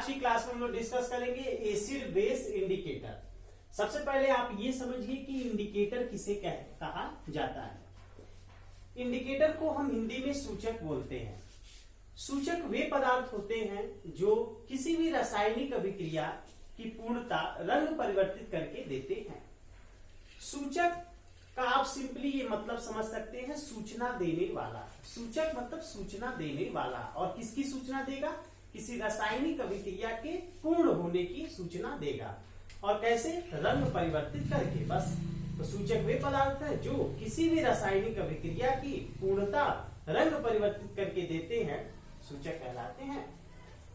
की क्लास में हम लोग डिस्कस करेंगे एसिड बेस इंडिकेटर। सबसे पहले आप ये समझिए कि इंडिकेटर किसे कहा जाता है। इंडिकेटर को हम हिंदी में सूचक बोलते हैं। सूचक वे पदार्थ होते हैं जो किसी भी रासायनिक अभिक्रिया की पूर्णता रंग परिवर्तित करके देते हैं। सूचक का आप सिंपली ये मतलब समझ सकते हैं, सूचना देने वाला। सूचक मतलब सूचना देने वाला, और किसकी सूचना देगा? किसी रासायनिक अभिक्रिया के पूर्ण होने की सूचना देगा। और कैसे? रंग परिवर्तित करके। बस तो सूचक वे पदार्थ है जो किसी भी रासायनिक अभिक्रिया की पूर्णता रंग परिवर्तित करके देते हैं, सूचक कहलाते हैं।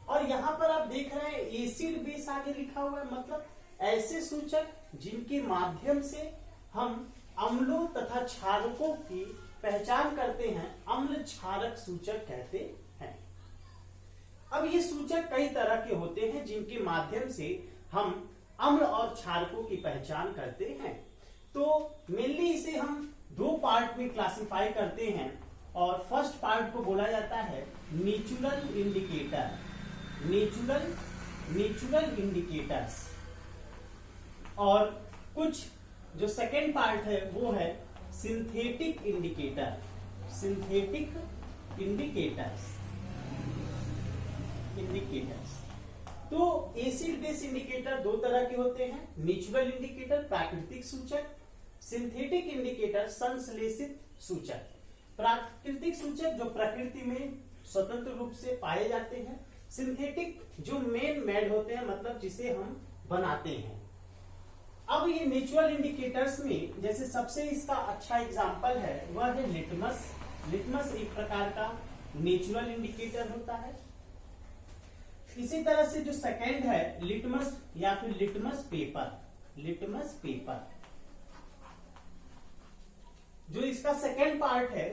और यहाँ पर आप देख रहे हैं एसिड बेस आगे लिखा हुआ है, मतलब ऐसे सूचक जिनके माध्यम से हम अम्लों तथा क्षारकों की पहचान करते हैं, अम्ल क्षारक सूचक कहते हैं। अब ये सूचक कई तरह के होते हैं जिनके माध्यम से हम अम्ल और क्षारकों की पहचान करते हैं। तो मेनली इसे हम दो पार्ट में क्लासिफाई करते हैं, और फर्स्ट पार्ट को बोला जाता है नेचुरल इंडिकेटर। Natural indicators. और कुछ जो सेकेंड पार्ट है वो है सिंथेटिक इंडिकेटर। तो एसिड बेस इंडिकेटर दो तरह के होते हैं, नेचुरल इंडिकेटर प्राकृतिक सूचक, सिंथेटिक इंडिकेटर संश्लेषित सूचक। प्राकृतिक सूचक जो प्रकृति में स्वतंत्र रूप से पाए जाते हैं, सिंथेटिक जो मेड होते हैं, मतलब जिसे हम बनाते हैं। अब ये नेचुरल इंडिकेटर्स में जैसे सबसे इसका अच्छा एग्जांपल है वह है लिटमस। लिटमस एक प्रकार का नेचुरल इंडिकेटर होता है। इसी तरह से जो सेकेंड है लिटमस या फिर लिटमस पेपर। जो इसका सेकेंड पार्ट है,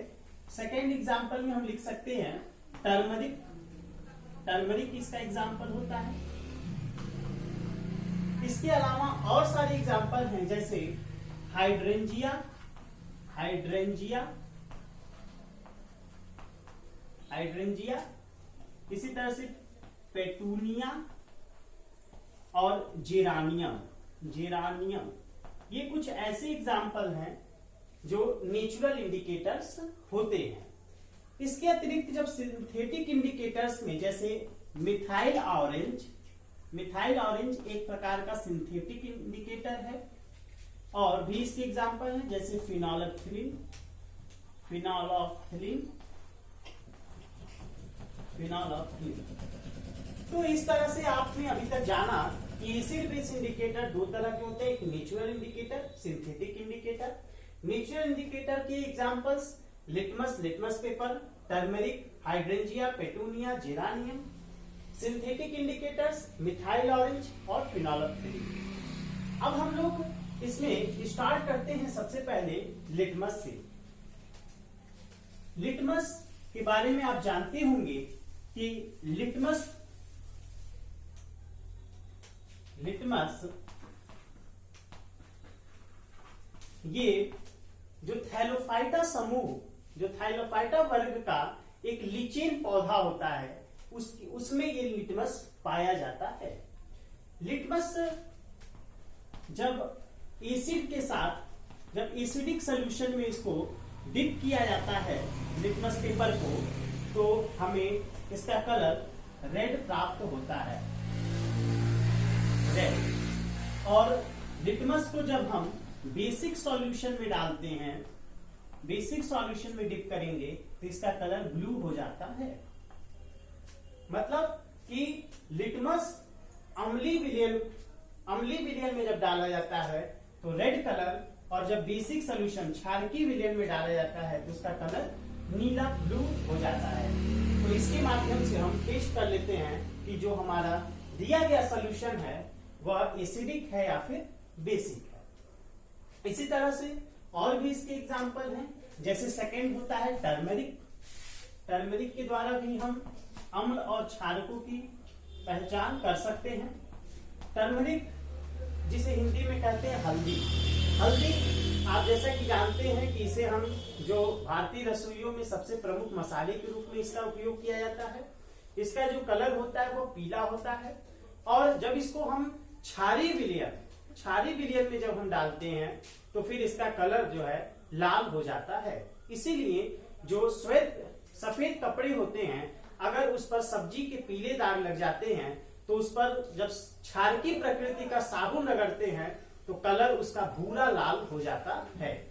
सेकेंड एग्जांपल में हम लिख सकते हैं टर्मरिक इसका एग्जांपल होता है। इसके अलावा और सारे एग्जांपल हैं, जैसे हाइड्रेंजिया, इसी तरह से पेटूनिया और जेरानियम। ये कुछ ऐसे एग्जांपल हैं जो नेचुरल इंडिकेटर्स होते हैं। इसके अतिरिक्त जब सिंथेटिक इंडिकेटर्स में जैसे मिथाइल ऑरेंज एक प्रकार का सिंथेटिक इंडिकेटर है, और भी इसके एग्जांपल हैं जैसे फिनोल्फ्थलीन। तो इस तरह से आपने अभी तक जाना कि एसिड बेस इंडिकेटर दो तरह के होते हैं, एक natural indicator, synthetic indicator. Natural indicator के examples litmus paper, turmeric, hydrangea, petunia, geranium. Synthetic indicators methyl orange और फिनोल्फ्थलीन। अब हम लोग इसमें स्टार्ट करते हैं सबसे पहले लिटमस से। लिटमस के बारे में आप जानते होंगे कि लिटमस ये जो थैलोफाइटा समूह, जो थैलोफाइटा वर्ग का एक लीचेन पौधा होता है, उसमें ये लिटमस पाया जाता है। लिटमस जब एसिड के साथ, जब एसिडिक सॉल्यूशन में इसको डिप किया जाता है लिटमस पेपर को, तो हमें इसका कलर रेड प्राप्त होता है, रेड। और लिटमस को जब हम बेसिक सॉल्यूशन में डालते हैं, बेसिक सॉल्यूशन में डिप करेंगे, तो इसका कलर ब्लू हो जाता है। मतलब कि लिटमस अम्लीय विलयन में जब डाला जाता है तो रेड कलर, और जब बेसिक सॉल्यूशन क्षारकीय विलयन में डाला जाता है तो उसका कलर नीला ब्लू हो जाता है। तो इसके माध्यम से हम टेस्ट कर लेते हैं कि जो हमारा दिया गया सॉल्यूशन है वह एसिडिक है या फिर बेसिक है। इसी तरह से और भी इसके एग्जाम्पल हैं, जैसे सेकेंड होता है टर्मरिक के द्वारा भी हम अम्ल और क्षारकों की पहचान कर सकते हैं। टर्मरिक जिसे हिंदी में कहते हैं हल्दी, आप जैसा कि जानते हैं कि इसे हम जो भारतीय रसोइयों में सबसे प्रमुख मसाले के रूप में इसका उपयोग किया जाता है। इसका जो कलर होता है वो पीला होता है। और जब इसको हम क्षारीय विलयन में जब हम डालते हैं तो फिर इसका कलर जो है लाल हो जाता है। इसीलिए जो सफेद कपड़े होते हैं, अगर उस पर सब्जी के पीले दाग लग जाते हैं तो उस पर जब क्षारकीय प्रकृति का साबुन रगड़ते हैं तो कलर उसका भूरा लाल हो जाता है।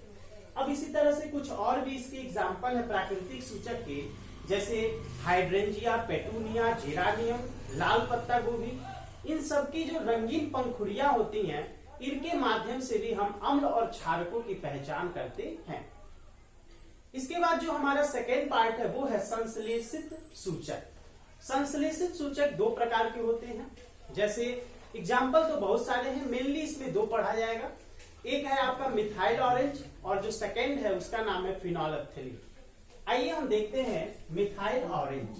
अब इसी तरह से कुछ और भी इसके एग्जाम्पल है प्राकृतिक सूचक के, जैसे हाइड्रेंजिया, पेटूनिया, जेरानियम, लाल पत्ता गोभी। इन सब की जो रंगीन पंखुड़ियां होती हैं, इनके माध्यम से भी हम अम्ल और क्षारकों की पहचान करते हैं। इसके बाद जो हमारा सेकेंड पार्ट है वो है संश्लेषित सूचक। संश्लेषित सूचक दो प्रकार के होते हैं। जैसे एग्जाम्पल तो बहुत सारे हैं, मेनली इसमें दो पढ़ा जाएगा। एक है आपका मिथाइल ऑरेंज और जो सेकेंड है उसका नाम है फिनोलेप्थलीन। आइए हम देखते हैं मिथाइल ऑरेंज।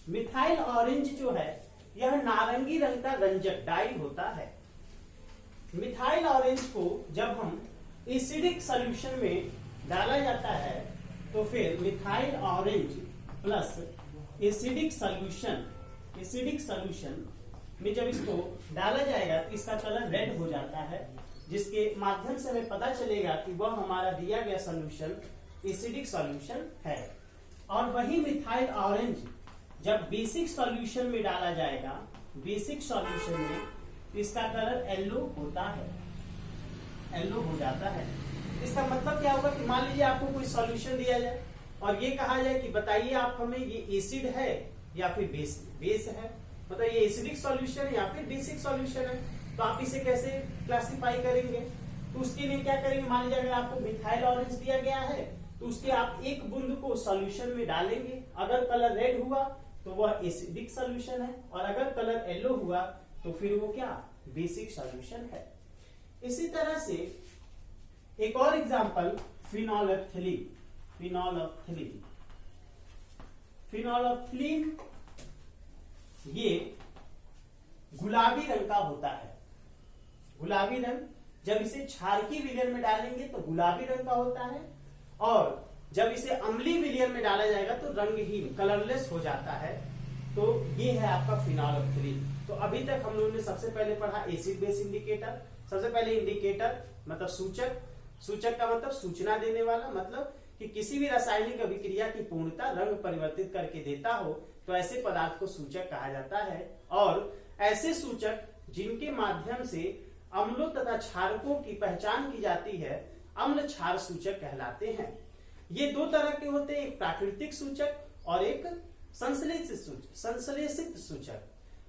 मिथाइल ऑरेंज जो है यह नारंगी रंग का रंजक डाई होता है। मिथाइल ऑरेंज को जब हम एसिडिक सॉल्यूशन में डाला जाता है तो फिर methyl orange plus acidic solution में जब इसको डाला जाएगा तो इसका कलर रेड हो जाता है, जिसके माध्यम से हमें पता चलेगा कि वह हमारा दिया गया सॉल्यूशन एसिडिक सॉल्यूशन है। और वही मिथाइल ऑरेंज जब बेसिक सॉल्यूशन में डाला जाएगा, बेसिक सॉल्यूशन में इसका कलर येलो हो जाता है। इसका मतलब क्या होगा कि मान लीजिए आपको कोई सॉल्यूशन दिया जाए और ये कहा जाए कि बताइए आप हमें ये एसिड है या फिर बेस है, मतलब ये एसिडिक सॉल्यूशन है या फिर बेसिक सॉल्यूशन है, तो आप इसे कैसे क्लासिफाई करेंगे? तो उसके लिए क्या करेंगे, मान लीजिए अगर आपको मिथाइल ऑरेंज दिया गया है तो उसके आप एक बूंद को सॉल्यूशन में डालेंगे, अगर कलर रेड हुआ तो वह एसिडिक सॉल्यूशन है और अगर कलर येलो हुआ तो फिर वो क्या, बेसिक सॉल्यूशन है। इसी तरह से एक और एग्जांपल फिनोलेप्थलीन। ये गुलाबी रंग का होता है। गुलाबी रंग जब इसे क्षारकीय विलयन में डालेंगे तो गुलाबी रंग का होता है, और जब इसे अम्लीय विलयन में डाला जाएगा तो रंगहीन कलरलेस हो जाता है। तो ये है आपका फिनोलेप्थलीन। तो अभी तक हम लोगों ने सबसे पहले पढ़ा एसिड बेस इंडिकेटर। सबसे पहले इंडिकेटर मतलब सूचक का मतलब सूचना देने वाला, मतलब कि किसी भी रासायनिक अभिक्रिया की पूर्णता रंग परिवर्तित करके देता हो तो ऐसे पदार्थ को सूचक कहा जाता है। और ऐसे सूचक जिनके माध्यम से अम्लों तथा क्षारकों की पहचान की जाती है अम्ल क्षार सूचक कहलाते हैं। ये दो तरह के होते हैं, एक प्राकृतिक सूचक और एक संश्लेषित सूचक।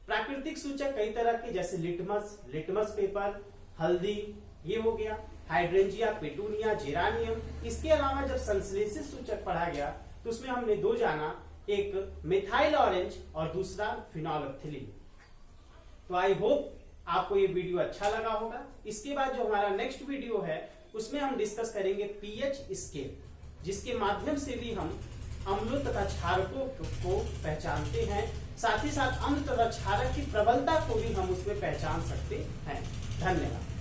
प्राकृतिक सूचक कई तरह के, जैसे लिटमस पेपर, हल्दी, ये हो गया, हाइड्रेंजिया, पेटूनिया, जेरानियम। इसके अलावा जब संश्लेषित सूचक पढ़ा गया तो उसमें हमने दो जाना, एक मिथाइल ऑरेंज और दूसरा फिनोलेप्थलीन। तो आई होप आपको ये वीडियो अच्छा लगा होगा। इसके बाद जो हमारा नेक्स्ट वीडियो है उसमें हम डिस्कस करेंगे पीएच स्केल, जिसके माध्यम से भी हम अम्लों तथा क्षारकों को पहचानते हैं। साथ ही साथ अम्ल तथा क्षारक की प्रबलता को भी हम उसमें पहचान सकते हैं। धन्यवाद।